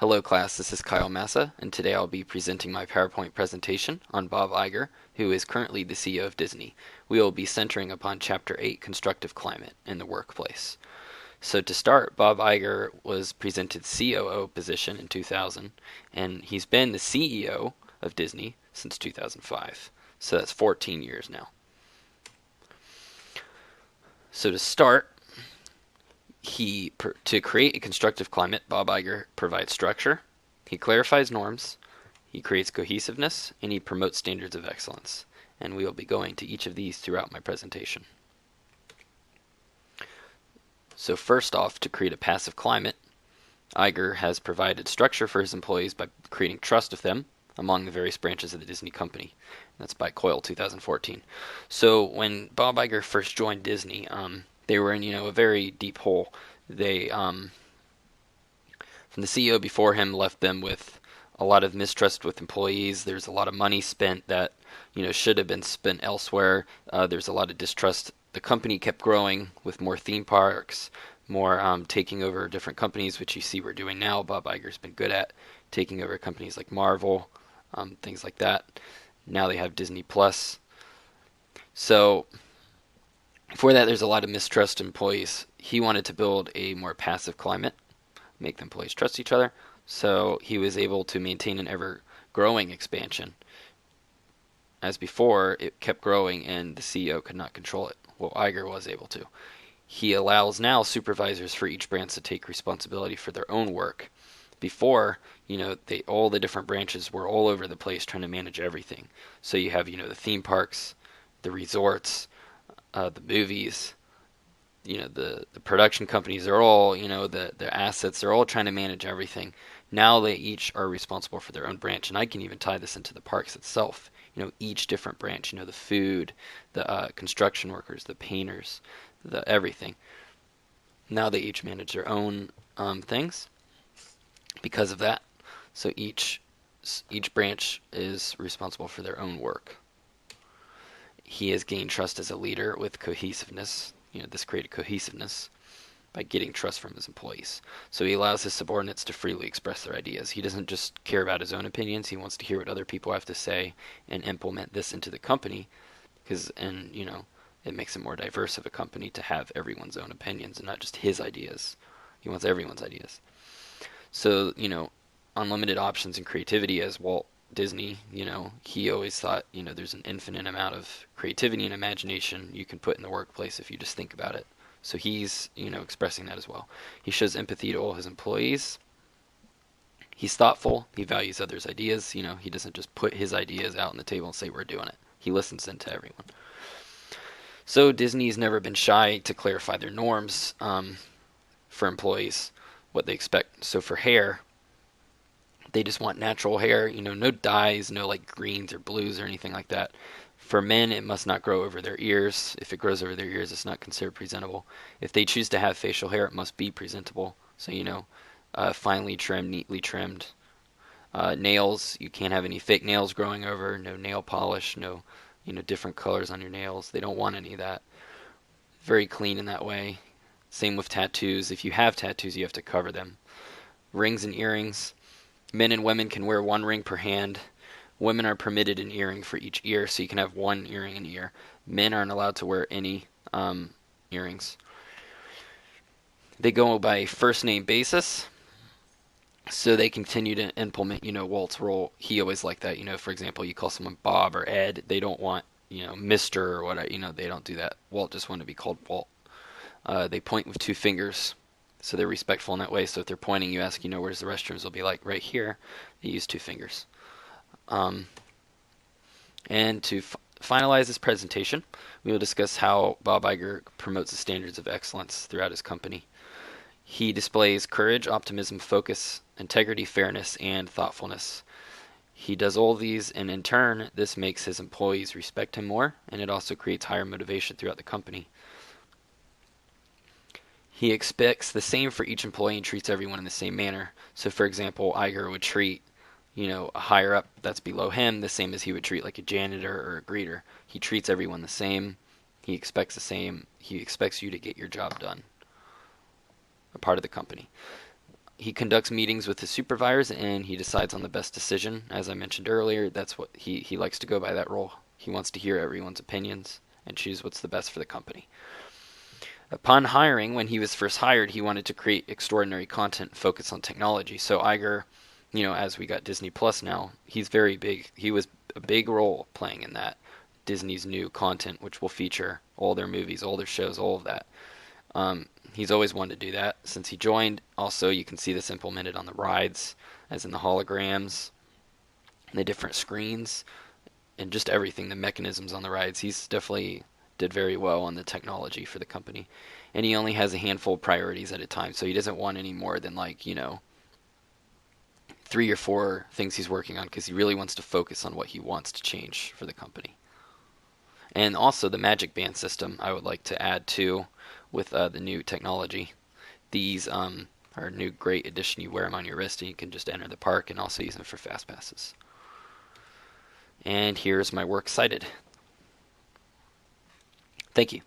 Hello class, this is Kyle Massa, and today I'll be presenting my PowerPoint presentation on Bob Iger, who is currently the CEO of Disney. We will be centering upon Chapter 8, Constructive Climate in the Workplace. So to start, Bob Iger was presented COO position in 2000, and he's been the CEO of Disney since 2005. So that's 14 years now. So to start, to create a constructive climate, Bob Iger provides structure, he clarifies norms, he creates cohesiveness, and he promotes standards of excellence. And we will be going to each of these throughout my presentation. So first off, to create a passive climate, Iger has provided structure for his employees by creating trust with them among the various branches of the Disney company. That's by Coyle 2014. So when Bob Iger first joined Disney, they were in a very deep hole. They from the CEO before him left them with a lot of mistrust with employees. There's a lot of money spent that should have been spent elsewhere. There's a lot of distrust. The company kept growing with more theme parks, more taking over different companies, which you see we're doing now. Bob Iger's been good at taking over companies like Marvel, things like that. Now they have Disney Plus. So before that, there's a lot of mistrust in employees. He wanted to build a more passive climate, make the employees trust each other, so he was able to maintain an ever-growing expansion. As before, it kept growing and the CEO could not control it. Well, Iger was able to. He allows now supervisors for each branch to take responsibility for their own work. Before, all the different branches were all over the place trying to manage everything. So you have, the theme parks, the resorts, the movies, the production companies are all, the assets, they're all trying to manage everything. Now they each are responsible for their own branch, and I can even tie this into the parks itself. Each different branch, the food, the construction workers, the painters, the everything. Now they each manage their own things because of that. So each branch is responsible for their own work. He has gained trust as a leader with cohesiveness. This created cohesiveness by getting trust from his employees. So he allows his subordinates to freely express their ideas. He doesn't just care about his own opinions. He wants to hear what other people have to say and implement this into the company. It makes it more diverse of a company to have everyone's own opinions and not just his ideas. He wants everyone's ideas. So, unlimited options and creativity. As Walt Disney, he always thought, there's an infinite amount of creativity and imagination you can put in the workplace if you just think about it. So he's, expressing that as well. He shows empathy to all his employees. He's thoughtful. He values others' ideas. He doesn't just put his ideas out on the table and say, we're doing it. He listens in to everyone. So Disney's never been shy to clarify their norms for employees, what they expect. So for hair, they just want natural hair, no dyes, no like greens or blues or anything like that. For men, it must not grow over their ears. If it grows over their ears, it's not considered presentable. If they choose to have facial hair, it must be presentable. So, finely trimmed, neatly trimmed. Nails, you can't have any fake nails growing over, no nail polish, no, different colors on your nails. They don't want any of that. Very clean in that way. Same with tattoos. If you have tattoos, you have to cover them. Rings and earrings. Men and women can wear one ring per hand. Women are permitted an earring for each ear, so you can have one earring in ear. Men aren't allowed to wear any earrings. They go by first name basis, so they continue to implement, Walt's role. He always liked that. For example, you call someone Bob or Ed. They don't want, Mr. or whatever. They don't do that. Walt just wanted to be called Walt. They point with two fingers. So they're respectful in that way. So if they're pointing, you ask, where's the restrooms? They'll be like, right here. They use two fingers. And to finalize this presentation, we will discuss how Bob Iger promotes the standards of excellence throughout his company. He displays courage, optimism, focus, integrity, fairness, and thoughtfulness. He does all these, and in turn, this makes his employees respect him more, and it also creates higher motivation throughout the company. He expects the same for each employee and treats everyone in the same manner. So, for example, Iger would treat, a higher up that's below him the same as he would treat like a janitor or a greeter. He treats everyone the same. He expects the same. He expects you to get your job done. A part of the company. He conducts meetings with his supervisors and he decides on the best decision. As I mentioned earlier, that's what he likes to go by that role. He wants to hear everyone's opinions and choose what's the best for the company. Upon hiring, when he was first hired, he wanted to create extraordinary content focused on technology. So Iger, as we got Disney Plus now, he's very big. He was a big role playing in that. Disney's new content, which will feature all their movies, all their shows, all of that. He's always wanted to do that since he joined. Also, you can see this implemented on the rides, as in the holograms, the different screens, and just everything, the mechanisms on the rides. He's definitely did very well on the technology for the company. And he only has a handful of priorities at a time, so he doesn't want any more than 3 or 4 things he's working on, because he really wants to focus on what he wants to change for the company. And also the Magic Band system I would like to add too with the new technology. These are a new great addition. You wear them on your wrist and you can just enter the park and also use them for fast passes. And here's my works cited. Thank you.